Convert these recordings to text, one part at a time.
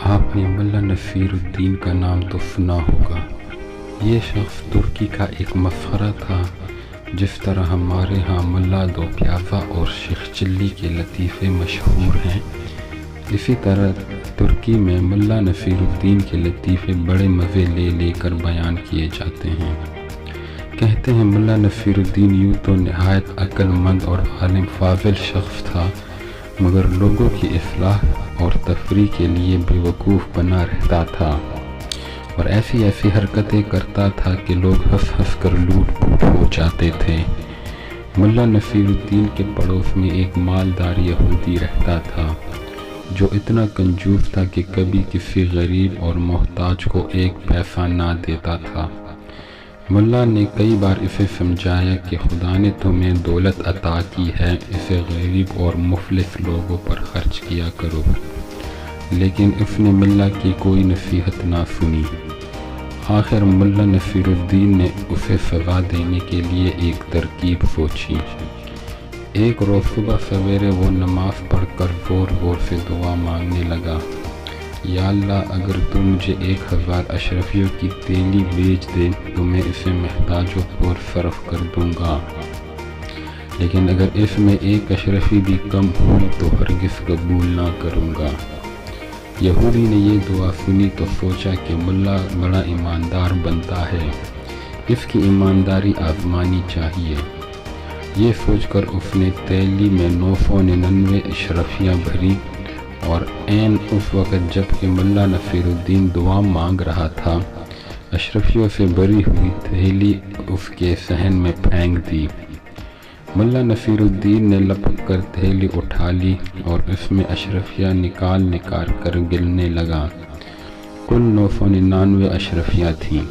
آپ نے ملا نصیر الدین کا نام تو سنا ہوگا۔ یہ شخص ترکی کا ایک مسخرہ تھا۔ جس طرح ہمارے ہاں ملا دو پیازا اور شیخ چلی کے لطیفے مشہور ہیں، اسی طرح ترکی میں ملا نصیر الدین کے لطیفے بڑے مزے لے لے کر بیان کیے جاتے ہیں۔ کہتے ہیں ملا نصیر الدین یوں تو نہایت عقل مند اور عالم فاضل شخص تھا، مگر لوگوں کی اصلاح اور تفریح کے لیے بیوقوف بنا رہتا تھا اور ایسی حرکتیں کرتا تھا کہ لوگ ہنس ہنس کر لوٹ پوٹ ہو جاتے تھے۔ ملا نصیر الدین کے پڑوس میں ایک مالدار یہودی رہتا تھا جو اتنا کنجوس تھا کہ کبھی کسی غریب اور محتاج کو ایک پیسہ نہ دیتا تھا۔ ملا نے کئی بار اسے سمجھایا کہ خدا نے تمہیں دولت عطا کی ہے، اسے غریب اور مفلس لوگوں پر خرچ کیا کرو، لیکن اس نے ملا کی کوئی نصیحت نہ سنی۔ آخر ملا نصیر الدین نے اسے سزا دینے کے لیے ایک ترکیب سوچی۔ ایک روز صبح سویرے وہ نماز پڑھ کر زور زور سے دعا مانگنے لگا، یا اللہ، اگر تو مجھے 1000 اشرفیوں کی تیلی بیچ دے تو میں اسے محتاجوں پر صرف کر دوں گا، لیکن اگر اس میں 1 اشرفی بھی کم ہوئی تو ہرگز قبول نہ کروں گا۔ یہودی نے یہ دعا سنی تو سوچا کہ ملا بڑا ایماندار بنتا ہے، اس کی ایمانداری آزمانی چاہیے۔ یہ سوچ کر اس نے تیلی میں 999 اشرفیاں بھری اور عین اس وقت جب کہ ملا نصیر الدین دعا مانگ رہا تھا، اشرفیوں سے بھری ہوئی تھیلی اس کے صحن میں پھینک دی۔ ملا نصیر الدین نے لپک کر تھیلی اٹھا لی اور اس میں اشرفیاں نکال کر گننے لگا۔ کل 999 اشرفیاں تھیں۔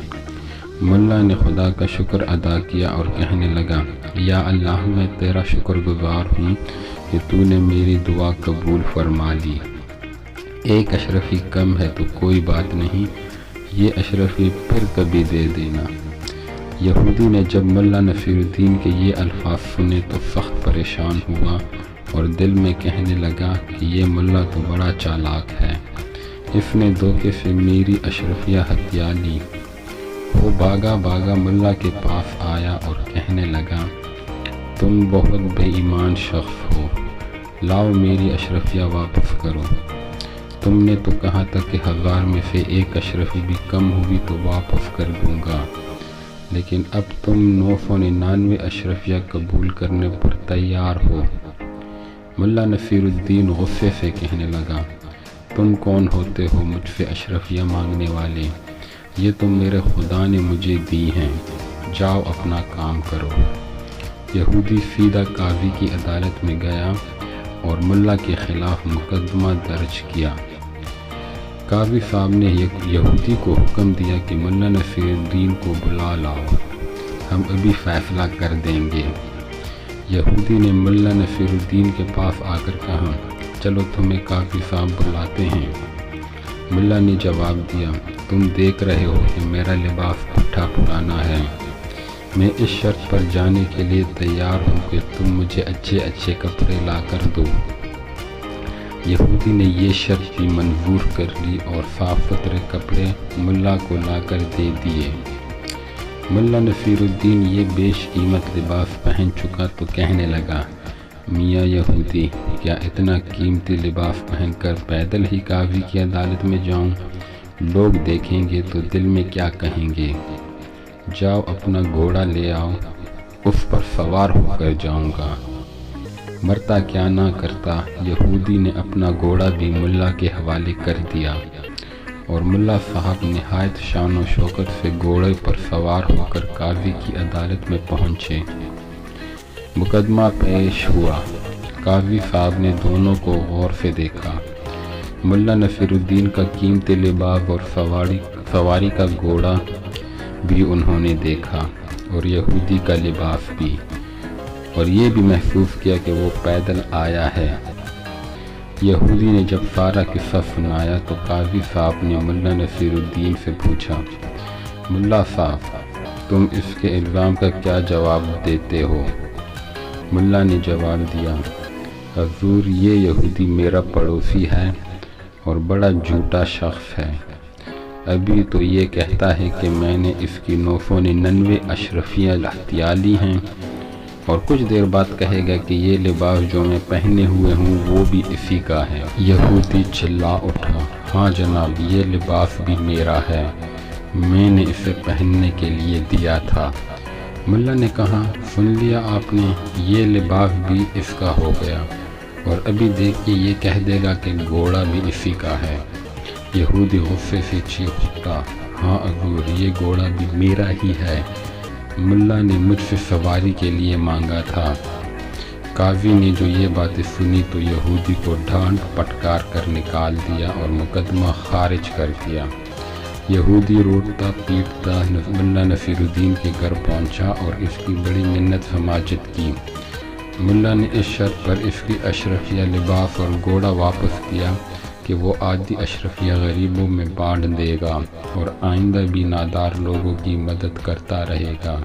ملا نے خدا کا شکر ادا کیا اور کہنے لگا، یا اللہ، میں تیرا شکر گزار ہوں کہ تو نے میری دعا قبول فرما لی۔ 1 اشرفی کم ہے تو کوئی بات نہیں، یہ اشرفی پھر کبھی دے دینا۔ یہودی نے جب ملا نصیر الدین کے یہ الفاظ سنے تو سخت پریشان ہوا اور دل میں کہنے لگا کہ یہ ملا تو بڑا چالاک ہے، اس نے دھوکے سے میری اشرفیاں ہتھیا لی۔ وہ بھاگا ملا کے پاس آیا اور کہنے لگا، تم بہت بے ایمان شخص ہو، لاؤ میری اشرفیاں واپس کرو۔ تم نے تو کہا تھا کہ 1000 میں سے 1 اشرفی بھی کم ہوئی تو واپس کر دوں گا، لیکن اب تم 999 اشرفیاں قبول کرنے پر تیار ہو۔ ملا نصیر الدین غصے سے کہنے لگا، تم کون ہوتے ہو مجھ سے اشرفیاں مانگنے والے؟ یہ تو میرے خدا نے مجھے دی ہیں، جاؤ اپنا کام کرو۔ یہودی سیدھا قاضی کی عدالت میں گیا اور ملا کے خلاف مقدمہ درج کیا۔ قاضی صاحب نے یہودی کو حکم دیا کہ ملا نصیر الدین کو بلا لاؤ، ہم ابھی فیصلہ کر دیں گے۔ یہودی نے ملا نصیر الدین کے پاس آ کر کہا، چلو تمہیں قاضی صاحب بلاتے ہیں۔ ملا نے جواب دیا، تم دیکھ رہے ہو کہ میرا لباس پھٹا پرانا ہے، میں اس شرط پر جانے کے لیے تیار ہوں کہ تم مجھے اچھے کپڑے لا کر دو۔ یہودی نے یہ شرط بھی منظور کر لی اور صاف ستھرے کپڑے ملا کو لا کر دے دیے۔ ملا نصیر الدین یہ بیش قیمت لباس پہن چکا تو کہنے لگا، میاں یہودی، کیا اتنا قیمتی لباس پہن کر پیدل ہی قاضی کی عدالت میں جاؤں؟ لوگ دیکھیں گے تو دل میں کیا کہیں گے؟ جاؤ اپنا گھوڑا لے آؤ، اس پر سوار ہو کر جاؤں گا۔ مرتا کیا نہ کرتا، یہودی نے اپنا گھوڑا بھی ملا کے حوالے کر دیا اور ملا صاحب نہایت شان و شوکت سے گھوڑے پر سوار ہو کر قاضی کی عدالت میں پہنچے۔ مقدمہ پیش ہوا۔ قاضی صاحب نے دونوں کو غور سے دیکھا۔ ملا نصیر الدین کا قیمتی لباس اور سواری کا گھوڑا بھی انہوں نے دیکھا اور یہودی کا لباس بھی، اور یہ بھی محسوس کیا کہ وہ پیدل آیا ہے۔ یہودی نے جب سارا قصہ سنایا تو قاضی صاحب نے ملا نصیر الدین سے پوچھا، ملا صاحب، تم اس کے الزام کا کیا جواب دیتے ہو؟ ملا نے جواب دیا، حضور، یہ یہودی میرا پڑوسی ہے اور بڑا جھوٹا شخص ہے۔ ابھی تو یہ کہتا ہے کہ میں نے اس کی 999 اشرفیاں احتیالی ہیں، اور کچھ دیر بعد کہے گا کہ یہ لباس جو میں پہنے ہوئے ہوں وہ بھی اسی کا ہے۔ یہودی چلا اٹھا، ہاں جناب، یہ لباس بھی میرا ہے، میں نے اسے پہننے کے لیے دیا تھا۔ ملا نے کہا، سن لیا آپ نے، یہ لباس بھی اس کا ہو گیا، اور ابھی دیکھیے یہ کہہ دے گا کہ گھوڑا بھی اسی کا ہے۔ یہودی غصے سے چیخ اٹھا، ہاں حضور، یہ گھوڑا بھی میرا ہی ہے، ملا نے مجھ سے سواری کے لیے مانگا تھا۔ قاضی نے جو یہ باتیں سنی تو یہودی کو ڈانٹ پٹکار کر نکال دیا اور مقدمہ خارج کر دیا۔ یہودی روتا پیٹتا ملا نصیر الدین کے گھر پہنچا اور اس کی بڑی منت سماجت کی۔ ملا نے اس شرط پر اس کی اشرفیہ لباس اور گھوڑا واپس کیا کہ وہ آدھی اشرفیہ غریبوں میں بانٹ دے گا اور آئندہ بھی نادار لوگوں کی مدد کرتا رہے گا۔